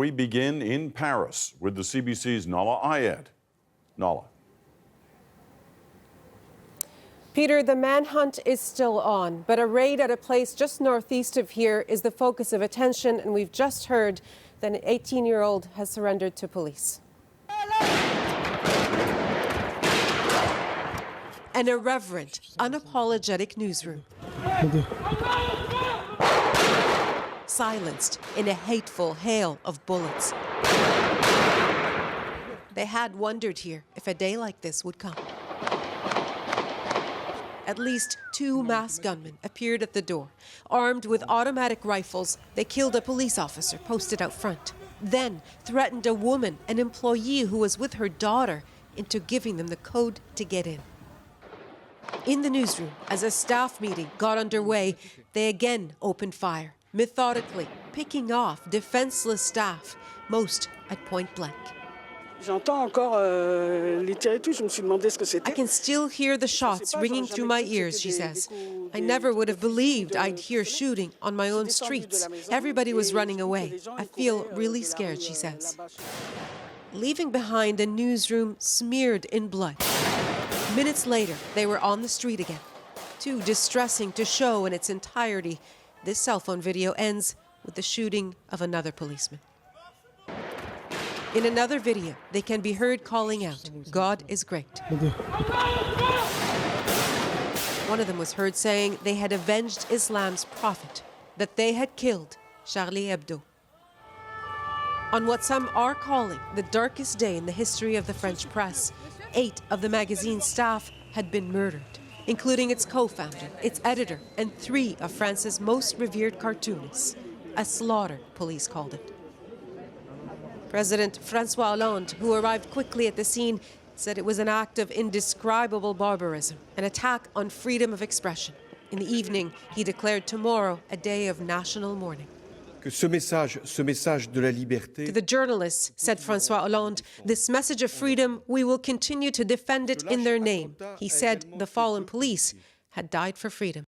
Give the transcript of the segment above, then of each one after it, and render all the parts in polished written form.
we begin in Paris with the CBC's Nala Ayed. Nala. Peter, the manhunt is still on, but a raid at a place just northeast of here is the focus of attention, and we've just heard that an 18-year-old has surrendered to police. An irreverent, unapologetic newsroom. Silenced in a hateful hail of bullets. They had wondered here if a day like this would come. At least 2 masked gunmen appeared at the door. Armed with automatic rifles, they killed a police officer posted out front. Then threatened a woman, an employee who was with her daughter, into giving them the code to get in. In the newsroom, as a staff meeting got underway, they again opened fire, methodically picking off defenseless staff, most at point blank. I can still hear the shots ringing through my ears, she says. I never would have believed I'd hear shooting on my own streets. Everybody was running away. I feel really scared, she says. Leaving behind a newsroom smeared in blood. Minutes later, they were on the street again. Too distressing to show in its entirety, this cell phone video ends with the shooting of another policeman. In another video, they can be heard calling out, "God is great." One of them was heard saying they had avenged Islam's prophet, that they had killed Charlie Hebdo. On what some are calling the darkest day in the history of the French press, 8 of the magazine's staff had been murdered, including its co-founder, its editor, and 3 of France's most revered cartoonists. A slaughter, police called it. President François Hollande, who arrived quickly at the scene, said it was an act of indescribable barbarism, an attack on freedom of expression. In the evening, he declared tomorrow a day of national mourning. To the journalists, said François Hollande, this message of freedom, we will continue to defend it in their name. He said the fallen police had died for freedom.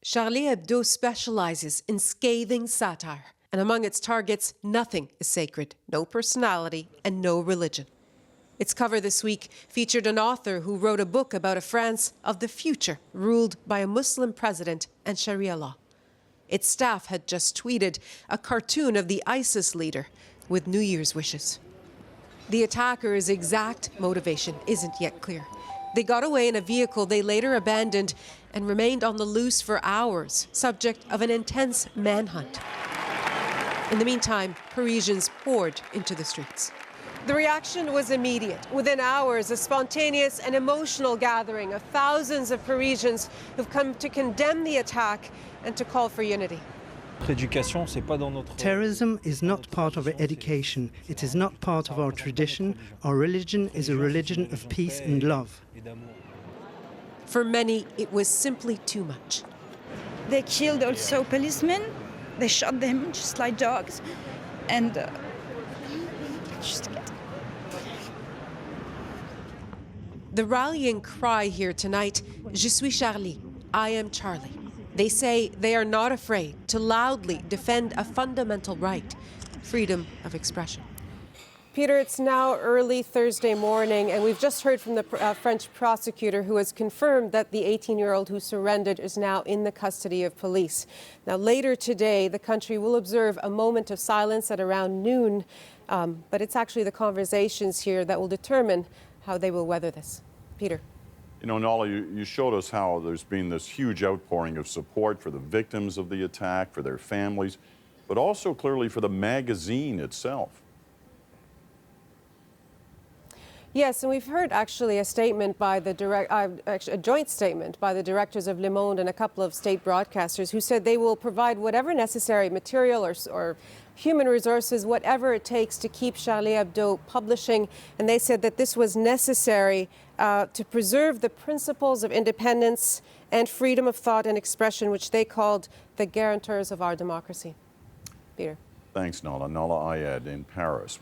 Charlie Hebdo specializes in scathing satire, and among its targets, nothing is sacred, no personality, and no religion. Its cover this week featured an author who wrote a book about a France of the future, ruled by a Muslim president and Sharia law. Its staff had just tweeted a cartoon of the ISIS leader with New Year's wishes. The attacker's exact motivation isn't yet clear. They got away in a vehicle they later abandoned and remained on the loose for hours, subject of an intense manhunt. In the meantime, Parisians poured into the streets. The reaction was immediate. Within hours, a spontaneous and emotional gathering of thousands of Parisians who've come to condemn the attack and to call for unity. Terrorism is not part of our education. It is not part of our tradition. Our religion is a religion of peace and love. For many, it was simply too much. They killed also policemen. They shot them just like dogs. And the rallying cry here tonight, Je suis Charlie, I am Charlie. They say they are not afraid to loudly defend a fundamental right, freedom of expression. Peter, it's now early Thursday morning, and we've just heard from the French prosecutor who has confirmed that the 18-year-old who surrendered is now in the custody of police. Now, later today, the country will observe a moment of silence at around noon, but it's actually the conversations here that will determine how they will weather this. Peter. You know, Nala, you showed us how there's been this huge outpouring of support for the victims of the attack, for their families, but also clearly for the magazine itself. Yes, and we've heard actually a statement by the a joint statement by the directors of Le Monde and a couple of state broadcasters who said they will provide whatever necessary material or human resources, whatever it takes to keep Charlie Hebdo publishing. And they said that this was necessary to preserve the principles of independence and freedom of thought and expression, which they called the guarantors of our democracy. Peter. Thanks, Nala. Nala Ayed in Paris.